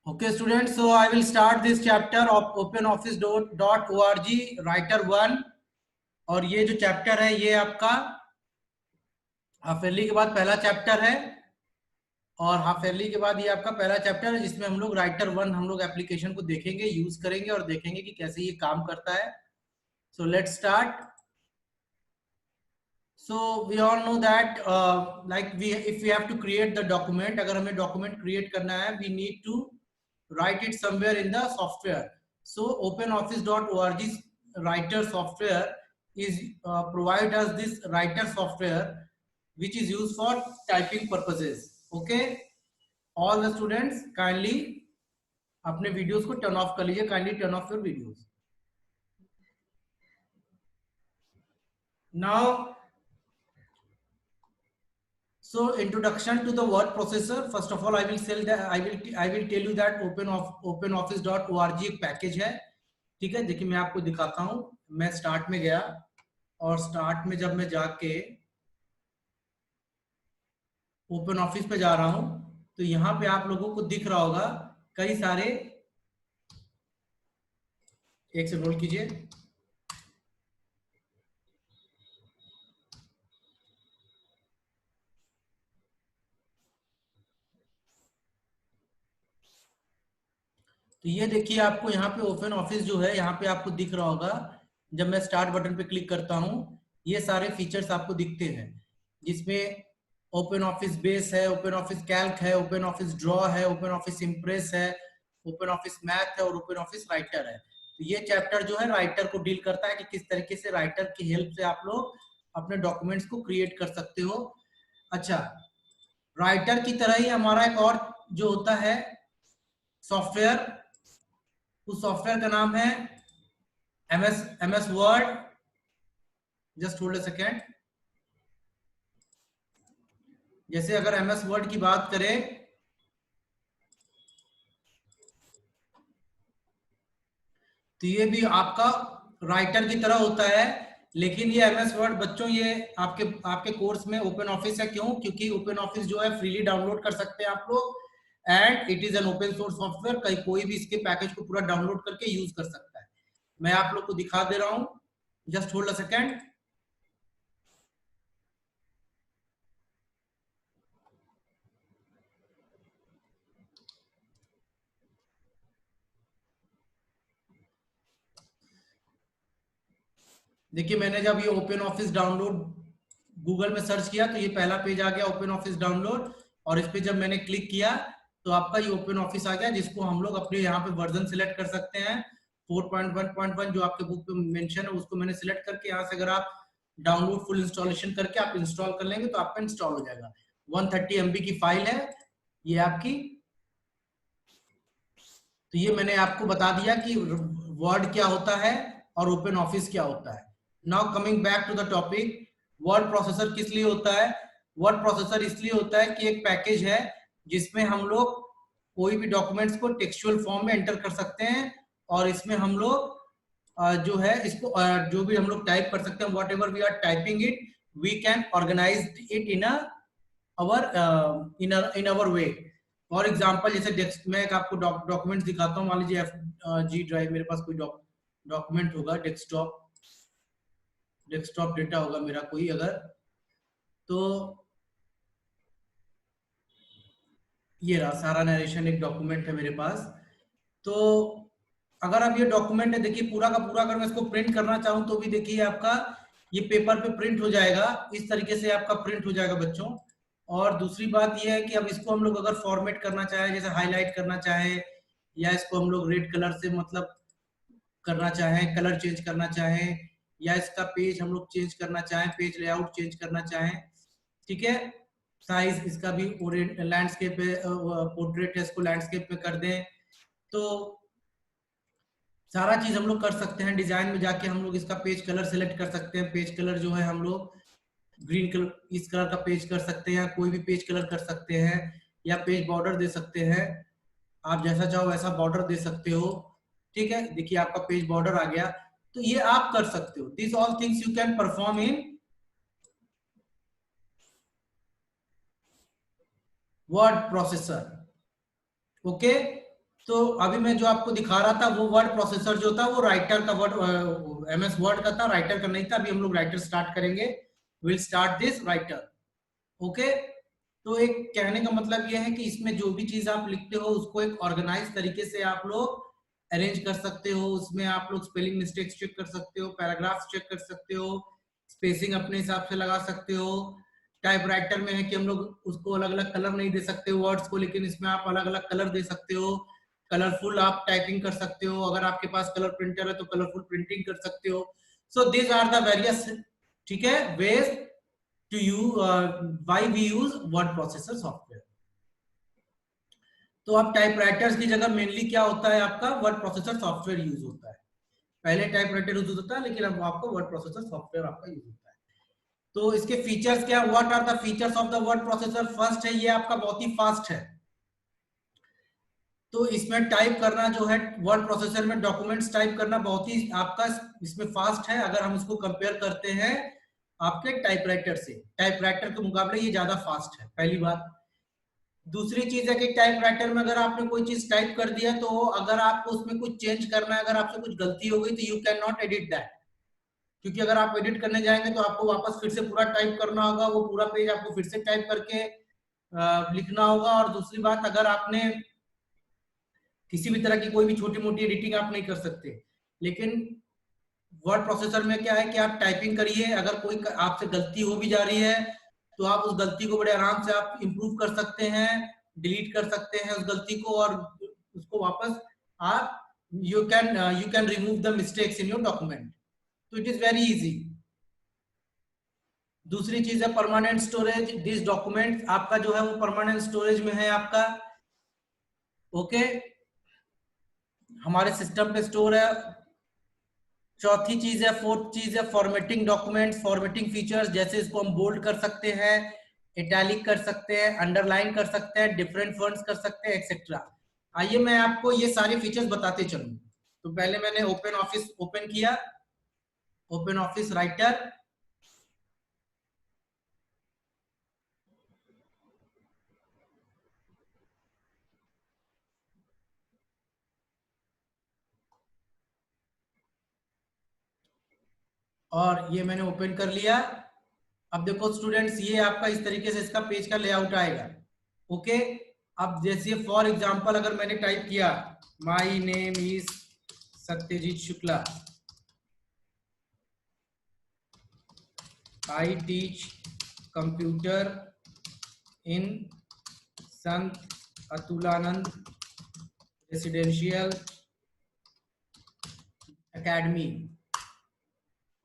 Okay, students. So I will start this chapter of OpenOffice.org Writer 1 और ये जो chapter है ये आपका हाफ ईयरली के बाद पहला चैप्टर है और हाफ ईयरली के बाद ये आपका पहला चैप्टर है जिसमें हम लोग राइटर 1 हम लोग एप्लीकेशन को देखेंगे, यूज करेंगे और देखेंगे कि कैसे ये काम करता है. So let's start. So we all know that if we have to create the document, अगर हमें document create करना है, we need to write it somewhere in the software. So OpenOffice.org's writer software is provide us this writer software which is used for typing purposes. Okay, all the students kindly अपने videos को turn off कर लीजिए. Kindly turn off your videos. Now, so introduction to the word processor. First of all, I will tell you that OpenOffice.org एक package है. ठीक है, देखिए मैं आपको दिखाता हूं. मैं स्टार्ट में गया और स्टार्ट में जब मैं जाके ओपन ऑफिस पे जा रहा हूं तो यहां पे आप लोगों को दिख रहा होगा कई सारे. एक से होल्ड कीजिए. तो ये देखिए आपको यहाँ पे ओपन ऑफिस जो है यहाँ पे आपको दिख रहा होगा. जब मैं स्टार्ट बटन पे क्लिक करता हूँ ये सारे फीचर्स आपको दिखते हैं जिसमें ओपन ऑफिस बेस है, ओपन ऑफिस कैल्क है, ओपन ऑफिस ड्रॉ है, ओपन ऑफिस इम्प्रेस है, ओपन ऑफिस मैथ है और ओपन ऑफिस राइटर है. तो ये चैप्टर जो है राइटर को डील करता है कि किस तरीके से राइटर की हेल्प से आप लोग अपने डॉक्यूमेंट्स को क्रिएट कर सकते हो. अच्छा, राइटर की तरह ही हमारा एक और जो होता है सॉफ्टवेयर, उस सॉफ्टवेयर का नाम है MS word. Just hold a second. जैसे अगर MS वर्ड की बात करें तो ये भी आपका राइटर की तरह होता है, लेकिन ये MS वर्ड बच्चों ये आपके कोर्स में ओपन ऑफिस है. क्यों? क्योंकि ओपन ऑफिस जो है फ्रीली डाउनलोड कर सकते हैं आप लोग and it is an open source software. कहीं कोई भी इसके पैकेज को पूरा डाउनलोड करके यूज कर सकता है. मैं आप लोग को दिखा दे रहा हूं. Just hold a second. देखिए मैंने जब ये ओपन ऑफिस डाउनलोड गूगल में सर्च किया तो ये पहला पेज आ गया ओपन ऑफिस डाउनलोड और इस पे जब मैंने क्लिक किया तो आपका ये ओपन ऑफिस आ गया जिसको हम लोग अपने यहाँ पे वर्जन सिलेक्ट कर सकते हैं. 4.1.1 जो आपके बुक पे मेंशन है उसको मैंने सिलेक्ट करके यहाँ से अगर आप डाउनलोड फुल इंस्टॉलेशन करके आप इंस्टॉल कर लेंगे तो आपका इंस्टॉल हो जाएगा. 130 MB की फाइल है ये आपकी. तो ये मैंने आपको बता दिया कि वर्ड क्या होता है और ओपन ऑफिस क्या होता है. Now coming back to the topic, word processor किस लिए होता है? वर्ड प्रोसेसर इसलिए होता है कि एक पैकेज है जिसमें हम लोग कोई भी डॉक्यूमेंट्स को टेक्सचुअल फॉर्म में एंटर कर सकते हैं और इसमें हम लोग जो है इसको जो भी हम लोग टाइप कर सकते हैं, whatever we are typing it we can organise it in our way. For example जैसे मैं एक आपको डॉक्यूमेंट दिखाता हूँ. मान लीजिए G ड्राइव मेरे पास कोई डॉक्यूमेंट होगा, डेस्कटॉप डेटा होगा मेरा कोई अगर, तो ये रहा सारा नरेशन एक डॉक्यूमेंट है मेरे पास. तो अगर आप ये डॉक्यूमेंट है देखिए पूरा का पूरा अगर मैं इसको प्रिंट करना चाहूँ तो भी देखिए आपका ये पेपर पे प्रिंट हो जाएगा. इस तरीके से आपका प्रिंट हो जाएगा बच्चों. और दूसरी बात ये है कि अब इसको हम लोग अगर फॉर्मेट करना चाहे, जैसे हाईलाइट करना चाहे या इसको हम लोग रेड कलर से मतलब करना चाहें, कलर चेंज करना चाहें या इसका पेज हम लोग चेंज करना चाहें, पेज लेआउट चेंज करना चाहें, ठीक है, साइज इसका भी लैंडस्केप पे पोर्ट्रेट है इसको लैंडस्केप पे कर दें, तो सारा चीज हम लोग कर सकते हैं. डिजाइन में जाके हम लोग इसका पेज कलर सेलेक्ट कर सकते हैं. पेज कलर जो है हम लोग ग्रीन कलर इस कलर का पेज कर सकते हैं, कोई भी पेज कलर कर सकते हैं या पेज बॉर्डर दे सकते हैं. आप जैसा चाहो वैसा बॉर्डर दे सकते हो. ठीक है, देखिए आपका पेज बॉर्डर आ गया. तो ये आप कर सकते हो. This all things you can perform in word processor. Okay, तो अभी मैं जो आपको दिखा रहा था वो वर्ड प्रोसेसर जो था वो राइटर का वर्ड MS वर्ड का था, राइटर का नहीं था। अभी हम लोग राइटर स्टार्ट करेंगे, will start this writer. Okay, तो एक कहने का मतलब ये है कि इसमें जो भी चीज आप लिखते हो उसको एक ऑर्गेनाइज तरीके से आप लोग अरेंज कर सकते हो। उसमें आप लोग स्पेलिंग मिस्टेक्स चेक कर सकते हो, पैराग्राफ्स चेक कर सकते हो, स्पेसिंग अपने हिसाब से लगा सकते हो। टाइपराइटर में है कि हम लोग उसको अलग अलग कलर नहीं दे सकते वर्ड्स को, लेकिन इसमें आप अलग अलग कलर दे सकते हो। कलरफुल आप टाइपिंग कर सकते हो, अगर आपके पास कलर प्रिंटर है तो कलरफुल प्रिंटिंग कर सकते हो। So these are the various, ठीक है, ways to you why we use word processor software। तो अब टाइपराइटर्स की जगह मेनली क्या होता है, आपका वर्ड प्रोसेसर सॉफ्टवेयर यूज होता है। पहले टाइपराइटर यूज होता है, लेकिन अब आपको वर्ड प्रोसेसर सॉफ्टवेयर आपका यूज होता है। तो इसके फीचर्स क्या, what are the features of the word processor? First है, ये आपका बहुत ही फास्ट है। तो इसमें टाइप करना जो है वर्ड प्रोसेसर में डॉक्यूमेंट्स टाइप करना बहुत ही आपका इसमें फास्ट है। अगर हम उसको कंपेयर करते हैं आपके टाइपराइटर से, टाइपराइटर के मुकाबले ये ज्यादा फास्ट है, पहली बात। दूसरी चीज है कि टाइपराइटर में अगर आपने कोई चीज टाइप कर दिया तो अगर आपको उसमें कुछ चेंज करना है, अगर आपसे कुछ गलती हो गई तो you can not edit that, क्योंकि अगर आप एडिट करने जाएंगे तो आपको वापस फिर से पूरा टाइप करना होगा, वो पूरा पेज आपको फिर से टाइप करके लिखना होगा। और दूसरी बात, अगर आपने किसी भी तरह की कोई भी छोटी मोटी एडिटिंग आप नहीं कर सकते। लेकिन वर्ड प्रोसेसर में क्या है कि आप टाइपिंग करिए, अगर कोई आपसे गलती हो भी जा रही है तो आप उस गलती को बड़े आराम से आप इंप्रूव कर सकते हैं, डिलीट कर सकते हैं उस गलती को, और उसको वापस आप you can remove the mistakes in your document. तो इट इज वेरी इजी। दूसरी चीज है परमानेंट स्टोरेज। दिस डॉक्यूमेंट आपका जो है वो परमानेंट स्टोरेज में है आपका। ओके, हमारे सिस्टम पे स्टोर है। चौथी चीज है, फोर्थ चीज है फॉर्मेटिंग डॉक्यूमेंट्स, फॉर्मेटिंग फीचर्स, जैसे इसको हम बोल्ड कर सकते हैं, इटैलिक कर सकते हैं, अंडरलाइन कर सकते हैं, डिफरेंट फॉन्ट्स कर सकते हैं, एक्सेट्रा। आइए मैं आपको ये सारे फीचर्स बताते चलूं। तो पहले मैंने ओपन ऑफिस ओपन किया, ओपन ऑफिस राइटर। और ये मैंने ओपन कर लिया। अब देखो स्टूडेंट्स, ये आपका इस तरीके से इसका पेज का लेआउट आएगा। ओके, अब जैसे फॉर एग्जांपल अगर मैंने टाइप किया my name is Satyajeet Shukla, I teach computer in Sant Atulanand residential academy.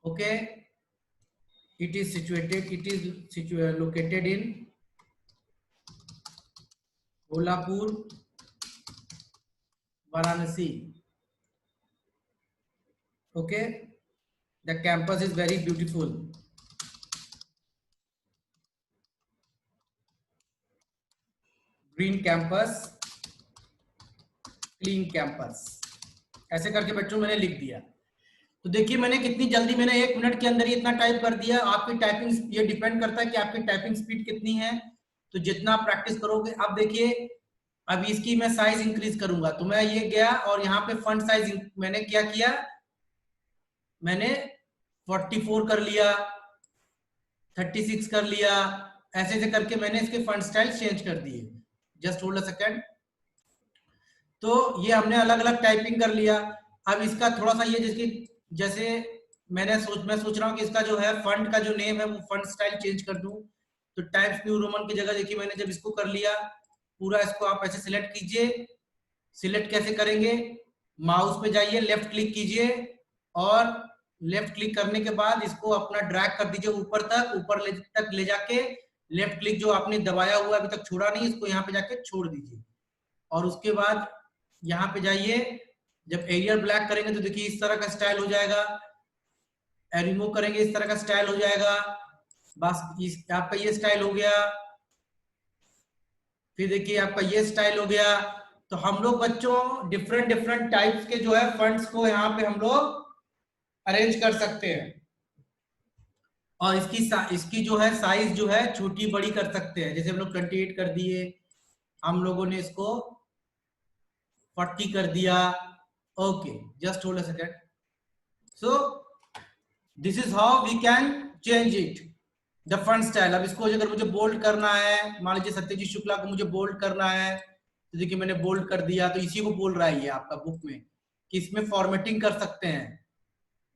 Okay, it is located in Kolhapur, Varanasi. Okay, the campus is very beautiful. Green campus, clean campus, ऐसे करके बच्चों मैंने लिख दिया। तो देखिए मैंने कितनी जल्दी, मैंने 1 मिनट के अंदर ही इतना टाइप कर दिया। आपकी टाइपिंग, ये डिपेंड करता है कि आपकी टाइपिंग स्पीड कितनी है। तो जितना आप प्रैक्टिस करोगे, अब देखिए अब इसकी मैं साइज इंक्रीज करूंगा, तो मैं ये गया और यहाँ पे फॉन्ट साइज मैंने क्या किया, मैंने 44 कर लिया, 36 कर लिया, ऐसे ऐसे करके मैंने इसके फॉन्ट स्टाइल चेंज कर दिए। Just hold a second. तो ये हमने अलग अलग टाइपिंग कर लिया। अब इसका थोड़ा सा ये जिसकी, जैसे मैं सोच रहा हूँ कि इसका जो है फंड का जो नेम है वो फंड स्टाइल चेंज कर दूं। तो टाइम्स न्यू रोमन की जगह देखिए मैंने जब इसको कर लिया पूरा, इसको आप ऐसे सिलेक्ट कीजिए। सिलेक्ट कैसे करेंगे, माउस पे जाइए, लेफ्ट क्लिक कीजिए, और लेफ्ट क्लिक करने के बाद इसको अपना ड्रैग कर दीजिए ऊपर तक, तक ले जाके लेफ्ट क्लिक जो आपने दबाया हुआ अभी तक छोड़ा नहीं, इसको यहाँ पे जाके छोड़ दीजिए। और उसके बाद यहाँ पे जाइए, जब एरियल ब्लैक करेंगे तो देखिए इस तरह का स्टाइल हो जाएगा, रिमूव करेंगे इस तरह का स्टाइल हो जाएगा। बस आपका ये स्टाइल हो गया। फिर देखिए आपका ये स्टाइल हो गया। तो हम लोग बच्चों डिफरेंट डिफरेंट टाइप्स के जो है फंड्स को यहाँ पे हम लोग अरेंज कर सकते हैं। और इसकी जो है साइज जो है छोटी बड़ी कर सकते हैं। जैसे हम लोग 28 कर दिए, हम लोगों ने इसको 40 कर दिया। Okay, just hold a second. So this is how we can change it the font style. अब इसको अगर मुझे बोल्ड करना है, मान लीजिए सत्यजीत शुक्ला को मुझे बोल्ड करना है, तो देखिए मैंने बोल्ड कर दिया, तो इसी को बोल रहा है ये आपका बुक में कि इसमें फॉर्मेटिंग कर सकते हैं।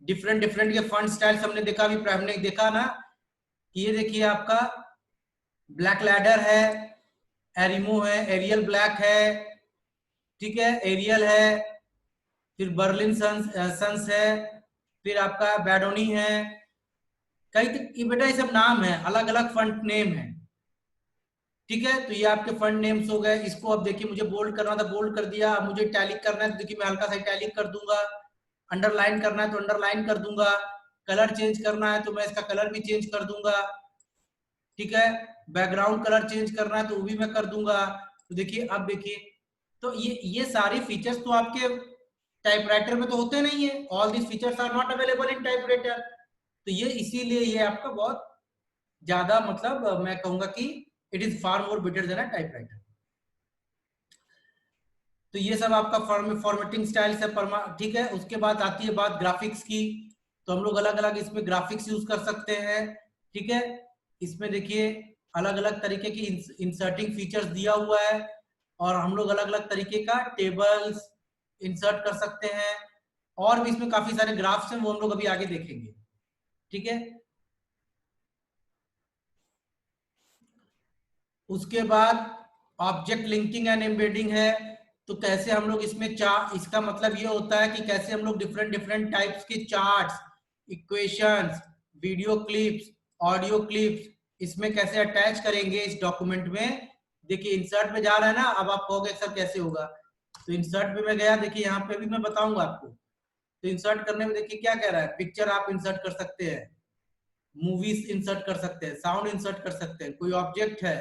डिफरेंट डिफरेंट के फॉन्ट स्टाइल्स हमने देखा, अभी हमने देखा ना कि ये देखिए आपका ब्लैक लैडर है, एरिमो है, एरियल ब्लैक है, ठीक है, एरियल है, फिर बर्लिन सन्स है, फिर आपका बैडोनी है, कई बेटा ये सब नाम है, अलग अलग फंड नेम है, ठीक है। तो ये आपके फंड नेम्स हो गए। इसको अब देखिए मुझे बोल्ड करना था, बोल्ड कर दिया। अब मुझे इटैलिक करना है तो देखिए मैं हल्का सा इटैलिक कर दूंगा। अंडरलाइन करना है तो अंडरलाइन कर दूंगा। कलर चेंज करना है तो मैं इसका कलर भी चेंज कर दूंगा, ठीक है। बैकग्राउंड कलर चेंज करना है तो वो भी मैं कर दूंगा। तो देखिए अब देखिए, तो ये सारे फीचर्स तो आपके टाइपराइटर में तो होते नहीं है। All this features are not available in typewriter. तो ये इसीलिए ये आपका बहुत ज्यादा, मतलब मैं कहूंगा कि it is far more better than a typewriter. तो ये सब आपका फॉर्मेटिंग स्टाइल से ठीक है। उसके बाद आती है बात ग्राफिक्स की। तो हम लोग अलग अलग इसमें ग्राफिक्स यूज कर सकते हैं, ठीक है। इसमें देखिए अलग अलग तरीके की इंसर्टिंग फीचर्स दिया हुआ है, और हम लोग अलग अलग तरीके का टेबल्स इंसर्ट कर सकते हैं। और भी इसमें काफी सारे ग्राफ्स हैं, वो हम लोग अभी आगे देखेंगे, ठीक है। उसके बाद ऑब्जेक्ट लिंकिंग एंड एम्बेडिंग है। तो कैसे हम लोग इसमें चार्ट, इसका मतलब ये होता है कि कैसे हम लोग डिफरेंट डिफरेंट टाइप्स के charts, equations, video clips, audio clips इसमें कैसे अटैच करेंगे इस डॉक्यूमेंट में। देखिए इंसर्ट में जा रहा है ना, अब आप कहोगे सर कैसे होगा। तो इंसर्ट पे मैं गया, देखिए यहाँ पे भी मैं बताऊंगा आपको। तो इंसर्ट करने में देखिए क्या कह रहा है, पिक्चर आप इंसर्ट कर सकते हैं, मूवीज इंसर्ट कर सकते हैं, साउंड इंसर्ट कर सकते हैं, कोई ऑब्जेक्ट है,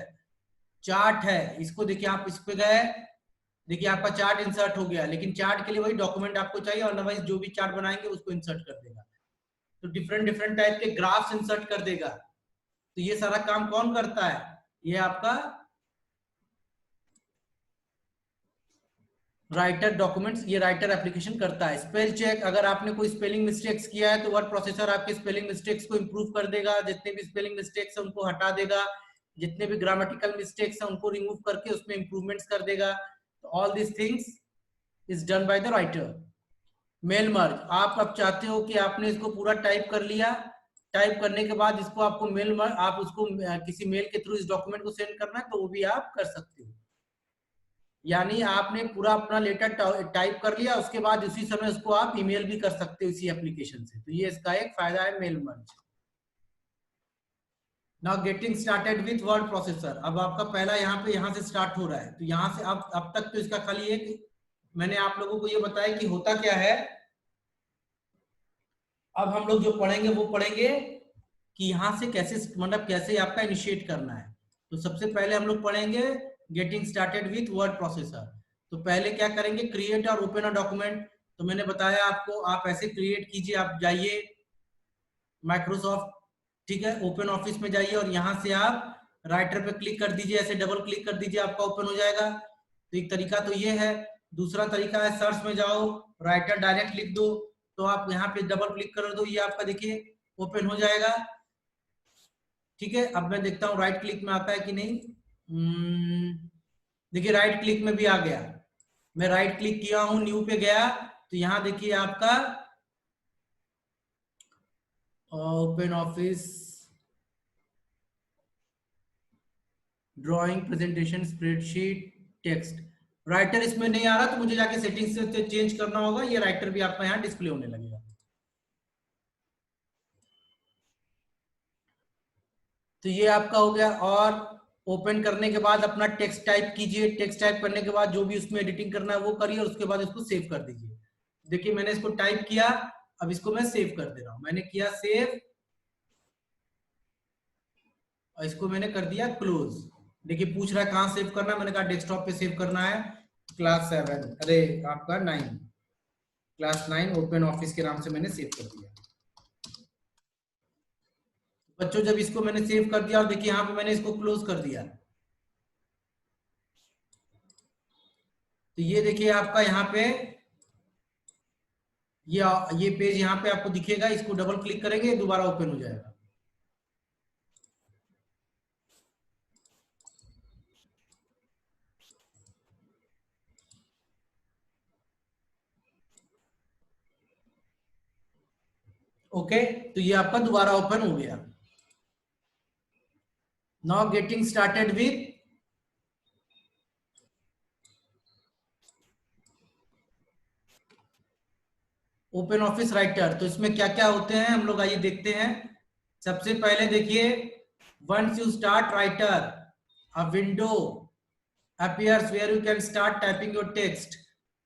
चार्ट है, इसको देखिए आप इस पे गए, देखिए आपका चार्ट इंसर्ट हो गया। लेकिन चार्ट के लिए वही डॉक्यूमेंट आपको चाहिए, अदरवाइज जो भी चार्ट बनाएंगे उसको इंसर्ट कर देगा। तो डिफरेंट डिफरेंट टाइप के ग्राफ्स इंसर्ट कर देगा। तो ये सारा काम कौन करता है, ये आपका राइटर डॉक्यूमेंट्स, ये राइटर एप्लीकेशन करता है। स्पेल चेक, अगर आपने कोई स्पेलिंग मिस्टेक्स किया है तो वर्ड प्रोसेसर आपके स्पेलिंग मिस्टेक्स को इंप्रूव कर देगा, जितने भी स्पेलिंग मिस्टेक्स है उनको हटा देगा, जितने भी ग्रामेटिकल मिस्टेक्स है उनको रिमूव करके उसमें इंप्रूवमेंट्स कर देगा। तो all this things is done by the writer. Mail merge, आप अब चाहते हो कि आपने इसको पूरा टाइप कर लिया, टाइप करने के बाद इसको आपको मेल मर्ज, आप उसको किसी मेल के थ्रू इस डॉक्यूमेंट को सेंड करना है तो वो भी आप कर सकते हो। यानी आपने पूरा अपना लेटर टाइप कर लिया, उसके बाद उसी समय उसको आप ईमेल भी कर सकते हो इसी एप्लीकेशन से। तो ये इसका एक फायदा है mail merge. Now getting started with word processor. अब आपका पहला यहाँ से स्टार्ट हो रहा है। तो यहाँ से अब तक तो इसका खाली एक मैंने आप लोगों को ये बताया कि होता क्या है। अब हम लोग जो पढ़ेंगे वो पढ़ेंगे कि यहाँ से कैसे, मतलब कैसे आपका इनिशिएट करना है। तो सबसे पहले हम लोग पढ़ेंगे getting started with word processor. तो पहले क्या करेंगे, क्रिएट और ओपन अ डॉक्यूमेंट। तो मैंने बताया आपको, आप ऐसे क्रिएट कीजिए, आप जाइए माइक्रोसॉफ्ट, ठीक है, ओपन ऑफिस में जाइए और यहाँ से आप राइटर पे क्लिक कर दीजिए, ऐसे डबल क्लिक कर दीजिए, आपका ओपन हो जाएगा। तो एक तरीका तो ये है। दूसरा तरीका है सर्च में जाओ, राइटर डायरेक्ट लिख दो, तो आप यहाँ पे डबल क्लिक कर दो, ये आपका देखिए ओपन हो जाएगा, ठीक है। अब मैं देखता हूँ राइट क्लिक में आता है कि नहीं। देखिए राइट क्लिक में भी आ गया। मैं राइट क्लिक किया हूँ, न्यू पे गया, तो यहाँ देखिए आपका open office, drawing, presentation, spreadsheet, text. Writer इसमें नहीं आ रहा तो मुझे जाके सेटिंग्स से चेंज करना होगा, ये राइटर भी आपका यहाँ डिस्प्ले होने लगेगा। तो ये आपका हो गया। और ओपन करने के बाद अपना टेक्स्ट टाइप कीजिए, टेक्स्ट टाइप करने के बाद जो भी उसमें एडिटिंग करना है वो करिए, और उसके बाद इसको सेव कर दीजिए। देखिए मैंने इसको टाइप किया, अब इसको मैं सेव कर दे रहा हूं। मैंने किया सेव, और इसको मैंने कर दिया क्लोज। देखिए पूछ रहा है कहाँ सेव करना है, मैंने कहा डेस्कटॉप पे सेव करना है। क्लास 7, अरे आपका 9, क्लास 9 ओपन ऑफिस के नाम से मैंने सेव कर दिया। बच्चों जब इसको मैंने सेव कर दिया, और देखिए यहाँ पे मैंने इसको क्लोज कर दिया। तो ये देखिए आपका यहाँ पे ये पेज यहाँ पे आपको दिखेगा, इसको डबल क्लिक करेंगे दोबारा ओपन हो जाएगा। ओके, तो ये आपका दोबारा ओपन हो गया। Now getting started with open office writer. तो इसमें क्या क्या होते हैं हम लोग आइए देखते हैं। सबसे पहले देखिए, once you start writer a window appears where you can start typing your text।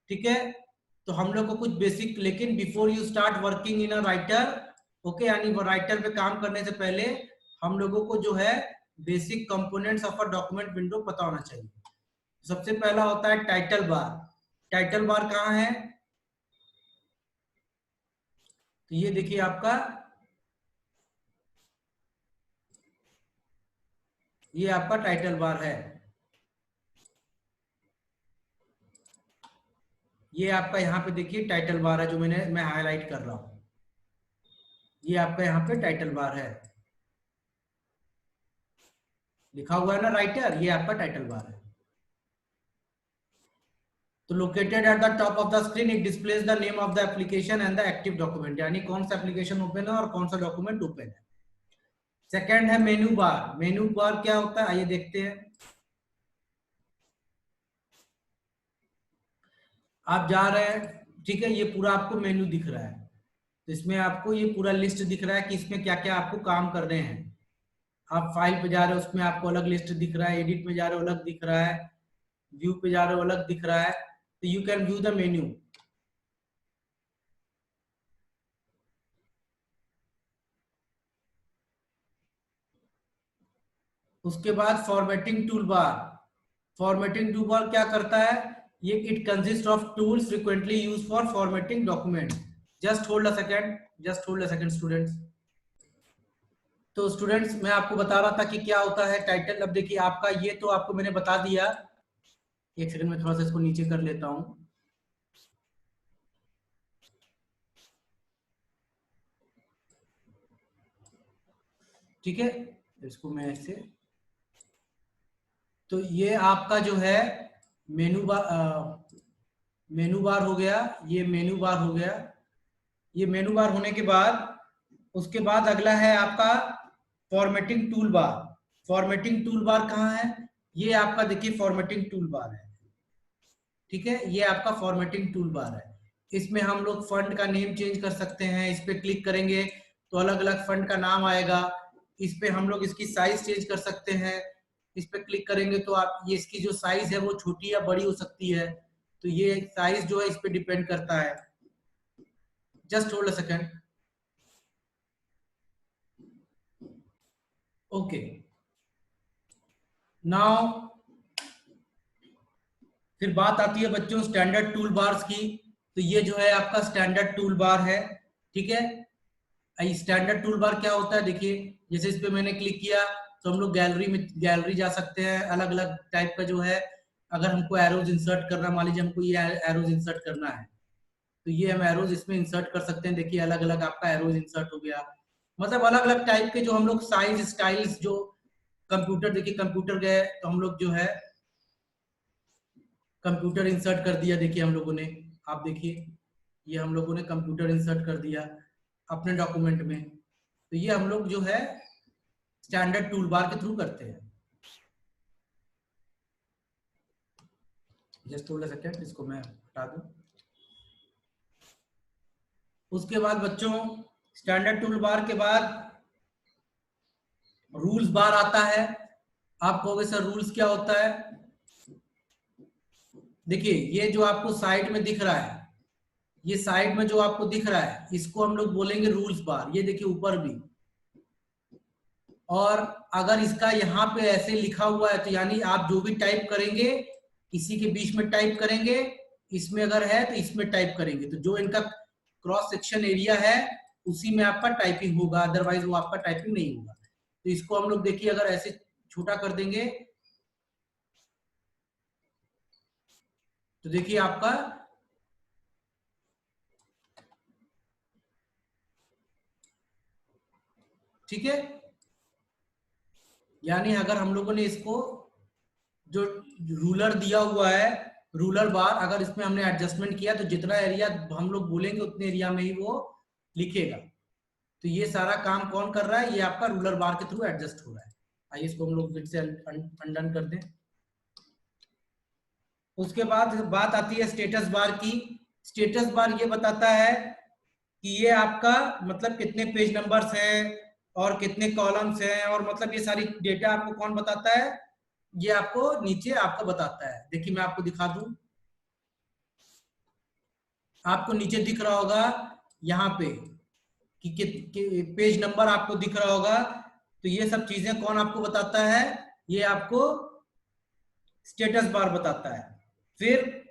ठीक है, तो हम लोग को कुछ बेसिक, लेकिन before you start working in a writer, okay, यानी वो राइटर पे काम करने से पहले हम लोगों को जो है basic components of a document window पता होना चाहिए। सबसे पहला होता है टाइटल बार। टाइटल बार कहाँ है? तो ये देखिए आपका, ये आपका टाइटल बार है। ये आपका यहाँ पे देखिए टाइटल बार है, जो मैं हाईलाइट कर रहा हूँ। ये आपका यहाँ पे टाइटल बार है, लिखा हुआ है ना राइटर, ये आपका टाइटल बार है। तो located at the top of the screen it displays the name of the application and the active document, यानी कौन सा एप्लीकेशन ओपन है और कौन सा डॉक्यूमेंट ओपन है। सेकंड है मेनू बार। मेनू बार क्या होता है आइए देखते हैं। आप जा रहे हैं, ठीक है, ये पूरा आपको मेनू दिख रहा है, तो इसमें आपको ये पूरा लिस्ट दिख रहा है कि इसमें क्या क्या आपको काम करने हैं। आप फाइल पे जा रहे हो, उसमें आपको अलग लिस्ट दिख रहा है, एडिट में जा रहे हो अलग दिख रहा है, व्यू पे जा रहे हो अलग दिख रहा है। तो you can view the menu. उसके बाद formatting tool bar. Formatting tool bar क्या करता है? ये it consist of tools frequently use for formatting document. Just hold a second, just hold a second students. तो स्टूडेंट्स मैं आपको बता रहा था कि क्या होता है टाइटल। अब देखिए आपका ये तो आपको मैंने बता दिया। एक सेकंड में थोड़ा सा इसको नीचे कर लेता हूं, ठीक है, इसको मैं ऐसे। तो ये आपका जो है मेनू बार, मेनू बार हो गया, ये मेनू बार हो गया। ये मेनू बार होने के बाद उसके बाद अगला है आपका formatting tool bar. Formatting tool bar कहाँ है? ये आपका देखिए फॉर्मेटिंग टूल बार है, ठीक है, ये आपका फॉर्मेटिंग टूल बार है। इसमें हम लोग फंड का नेम चेंज कर सकते हैं। इस पे क्लिक करेंगे तो अलग अलग फंड का नाम आएगा। इस पे हम लोग इसकी साइज चेंज कर सकते हैं। इस पे क्लिक करेंगे तो आप ये इसकी जो साइज है वो छोटी या बड़ी हो सकती है। तो ये साइज जो है इस पे डिपेंड करता है। Just hold a second. Okay, now फिर बात आती है बच्चों स्टैंडर्ड टूल बार्स की। तो ये जो है आपका स्टैंडर्ड टूल बार है, ठीक है। स्टैंडर्ड टूल बार क्या होता है देखिए, जैसे इस पे मैंने क्लिक किया तो हम लोग गैलरी जा सकते हैं। अलग अलग टाइप का जो है, अगर हमको एरोज इंसर्ट करना, मान लीजिए हमको ये एरोज इंसर्ट करना है, तो ये हम एरोज इसमें इंसर्ट कर सकते हैं। देखिए अलग अलग आपका एरोज इंसर्ट हो गया। मतलब अलग अलग टाइप के जो हम लोग साइज स्टाइल्स, जो कंप्यूटर, देखिए कंप्यूटर गए तो हम लोग जो है कंप्यूटर इंसर्ट कर दिया। देखिए हम लोगों ने, आप देखिए ये हम लोगों ने कंप्यूटर इंसर्ट कर दिया अपने डॉक्यूमेंट में। तो ये हम लोग जो है स्टैंडर्ड टूल बार के थ्रू करते हैं। जस्ट होल्ड अ सेकेंड, इसको मैं हटा दूं। उसके बाद बच्चों स्टैंडर्ड टूल बार के बाद रूल्स बार आता है। आप कहोगे सर रूल्स क्या होता है? देखिए ये जो आपको साइड में दिख रहा है, ये साइड में जो आपको दिख रहा है इसको हम लोग बोलेंगे रूल्स बार। ये देखिए ऊपर भी, और अगर इसका यहाँ पे ऐसे लिखा हुआ है तो यानी आप जो भी टाइप करेंगे इसी के बीच में टाइप करेंगे, इसमें अगर है तो इसमें टाइप करेंगे, तो जो इनका क्रॉस सेक्शन एरिया है उसी में आपका टाइपिंग होगा, अदरवाइज वो आपका टाइपिंग नहीं होगा। तो इसको हम लोग देखिए अगर ऐसे छोटा कर देंगे तो देखिए आपका ठीक है, यानी अगर हम लोगों ने इसको जो रूलर दिया हुआ है, रूलर बार, अगर इसमें हमने एडजस्टमेंट किया तो जितना एरिया हम लोग बोलेंगे उतने एरिया में ही वो लिखेगा। तो ये सारा काम कौन कर रहा है, ये आपका रूलर बार के थ्रू एडजस्ट हो रहा है। आइए इसको हम लोग फिर से अनडन कर दें। उसके बाद बात आती है स्टेटस बार की। स्टेटस बार ये बताता है कि ये आपका मतलब कितने पेज नंबर्स हैं और कितने कॉलम्स हैं, और मतलब ये सारी डेटा आपको कौन बताता है, ये आपको नीचे आपको बताता है। देखिए मैं आपको दिखा दूं, आपको नीचे दिख रहा होगा यहाँ पे कि पेज नंबर आपको दिख रहा होगा। तो ये सब चीजें कौन आपको बताता है, ये आपको स्टेटस बार बताता है। फिर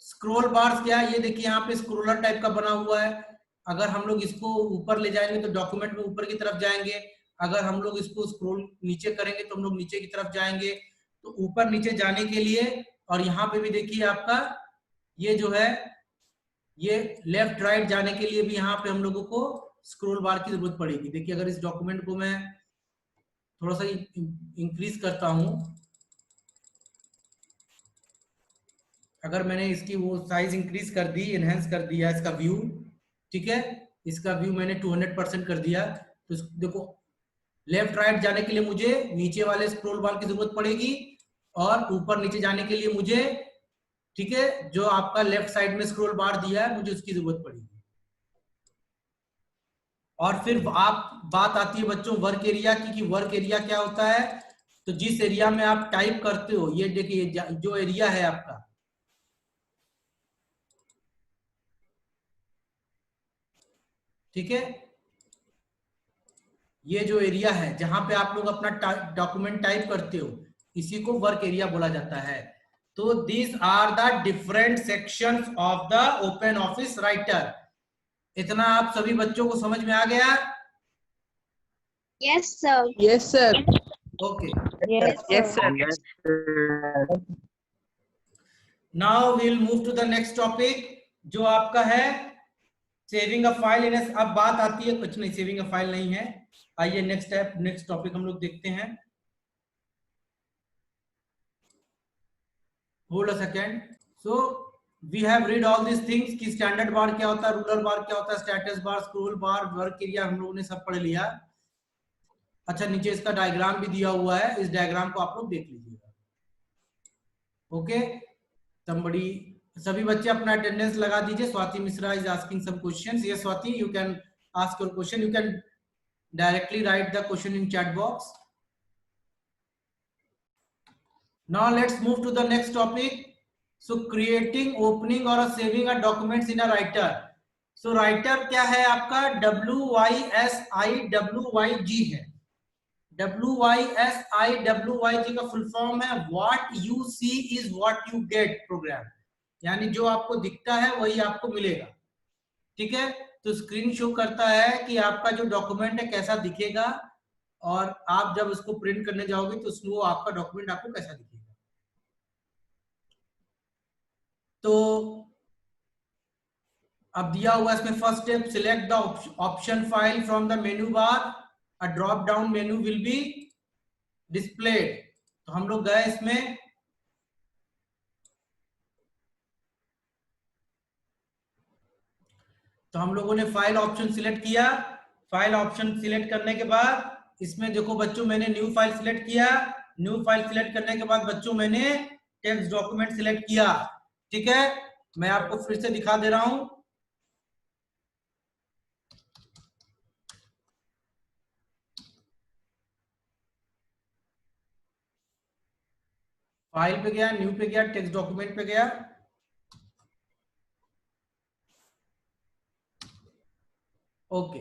स्क्रॉल बार्स क्या है, ये देखिए यहाँ पे स्क्रोलर टाइप का बना हुआ है। अगर हम लोग इसको ऊपर ले जाएंगे तो डॉक्यूमेंट में ऊपर की तरफ जाएंगे, अगर हम लोग इसको स्क्रॉल नीचे करेंगे तो हम लोग नीचे की तरफ जाएंगे। तो ऊपर नीचे जाने के लिए, और यहाँ पे भी देखिए आपका ये जो है, ये लेफ्ट राइट जाने के लिए भी यहाँ पे हम लोगों को स्क्रॉल बार की जरूरत पड़ेगी। देखिए अगर इस डॉक्यूमेंट को मैं थोड़ा सा इंक्रीज करता हूं, अगर मैंने इसकी वो साइज इंक्रीज कर दी, एनहेंस कर दिया इसका व्यू, ठीक है, इसका व्यू मैंने 200% कर दिया, तो देखो लेफ्ट राइट जाने के लिए मुझे नीचे वाले स्क्रॉल बार की जरूरत पड़ेगी, और ऊपर नीचे जाने के लिए मुझे, ठीक है, जो आपका लेफ्ट साइड में स्क्रॉल बार दिया है मुझे उसकी जरूरत पड़ेगी। और फिर आप बात आती है बच्चों वर्क एरिया की, कि वर्क एरिया क्या होता है। तो जिस एरिया में आप टाइप करते हो, ये देखिए जो एरिया है आपका, ठीक है, ये जो एरिया है जहां पे आप लोग अपना डॉक्यूमेंट टाइप करते हो, इसी को वर्क एरिया बोला जाता है। तो these are the different sections of the open office writer. इतना आप सभी बच्चों को समझ में आ गया? Yes, sir. Yes, sir. Okay, Yes, sir. Now we will move to the next topic, जो आपका है सेविंग अ फाइल इन। अब बात आती है, कुछ नहीं, सेविंग अ फाइल नहीं है। आइए नेक्स्ट टॉपिक हम लोग देखते हैं। Hold a second. So we have read all this things कि स्टैंडर्ड बार क्या होता है, रूलर बार क्या होता है, status bar, scroll bar, work area हम लोगों ने सब पढ़ लिया। अच्छा, नीचे इसका डायग्राम भी दिया हुआ है, इस डायग्राम को आप लोग देख लीजिएगा। ओके, somebody, सभी बच्चे अपना अटेंडेंस लगा दीजिए। Swati Mishra is asking some questions. Yes Swati, you can ask your question, you can directly write the question in chat box. Now let's move to the next topic. So creating, opening or saving a documents in a writer. So writer क्या है आपका, WYSIWYG है। WYSIWYG का full form है What you see is what you get program, यानी जो आपको दिखता है वही आपको मिलेगा। ठीक है, तो स्क्रीन शो करता है कि आपका जो डॉक्यूमेंट है कैसा दिखेगा, और आप जब उसको प्रिंट करने जाओगे तो उसमें वो आपका डॉक्यूमेंट आपको कैसा दिखेगा। तो अब दिया हुआ इसमें first step, select the option file from the menu bar, a drop down menu will be displayed. तो हम लोग गए इसमें, तो हम लोगों ने फाइल ऑप्शन सिलेक्ट किया। फाइल ऑप्शन सिलेक्ट करने के बाद इसमें देखो बच्चों, मैंने न्यू फाइल सिलेक्ट किया। न्यू फाइल सिलेक्ट करने के बाद बच्चों मैंने टेक्स्ट डॉक्यूमेंट सिलेक्ट किया। ठीक है, मैं आपको फिर से दिखा दे रहा हूं। फाइल पे गया, न्यू पे गया, टेक्स्ट डॉक्यूमेंट पे गया। ओके,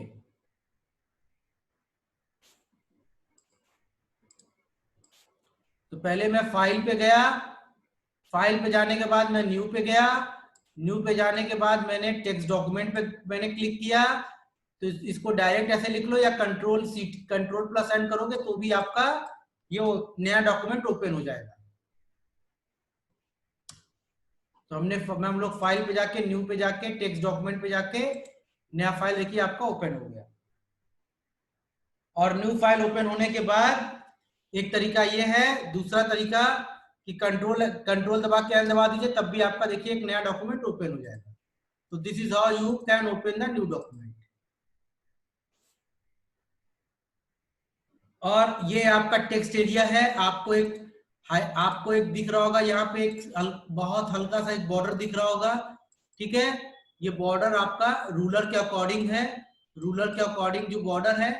तो पहले मैं फाइल पे गया, फाइल पे जाने के बाद मैं न्यू पे गया, न्यू पे जाने के बाद मैंने टेक्स्ट डॉक्यूमेंट पे मैंने क्लिक किया। तो इसको डायरेक्ट ऐसे लिख लो, या कंट्रोल प्लस एंड करोगे तो भी आपका ये नया डॉक्यूमेंट ओपन हो जाएगा। तो हम लोग फाइल पे जाके, न्यू पे जाके, टेक्स्ट डॉक्यूमेंट पे जाके नया फाइल देखिए आपका ओपन हो गया। और न्यू फाइल ओपन होने के बाद एक तरीका ये है, दूसरा तरीका कि कंट्रोल दबा के एल दबा दीजिए, तब भी आपका देखिए एक नया डॉक्यूमेंट ओपन हो जाएगा। तो this is how you can open the new document. और ये आपका टेक्स्ट एरिया है, आपको एक दिख रहा होगा यहाँ पे एक बहुत हल्का सा एक बॉर्डर दिख रहा होगा, ठीक है। ये बॉर्डर आपका रूलर के अकॉर्डिंग है, रूलर के अकॉर्डिंग जो बॉर्डर है,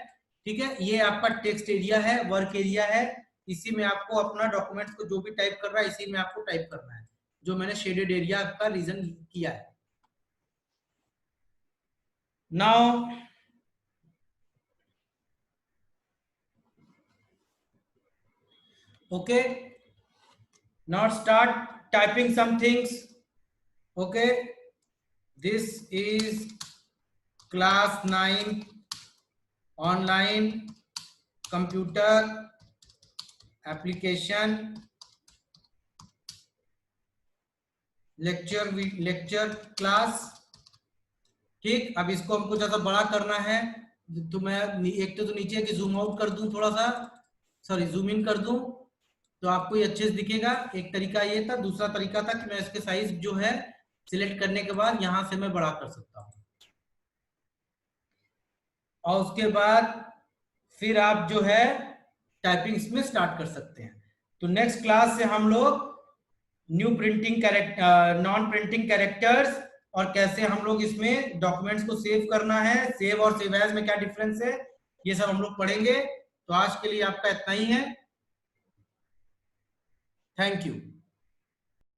ठीक है। ये आपका टेक्स्ट एरिया है, वर्क एरिया है, इसी में आपको अपना डॉक्यूमेंट्स को जो भी टाइप कर रहा है इसी में आपको टाइप करना है, जो मैंने शेडेड एरिया आपका रीजन किया है। Now okay, now start typing some things. Okay, this is class 9 online computer application lecture class। ठीक, अब इसको हमको ज्यादा बड़ा करना है, तो मैं एक तो नीचे की जूम आउट कर दूं, थोड़ा सा सॉरी जूम इन कर दूं, तो आपको ये अच्छे से दिखेगा। एक तरीका ये था, दूसरा तरीका था कि मैं इसके साइज जो है सिलेक्ट करने के बाद यहां से मैं बड़ा कर सकता हूं, और उसके बाद फिर आप जो है टाइपिंग में स्टार्ट कर सकते हैं। तो नेक्स्ट क्लास से हम लोग new printing character, non printing characters, और कैसे हम लोग इसमें डॉक्यूमेंट्स को सेव करना है, सेव और सेव एज में क्या डिफरेंस है, ये सब हम लोग पढ़ेंगे। तो आज के लिए आपका इतना ही है। Thank you.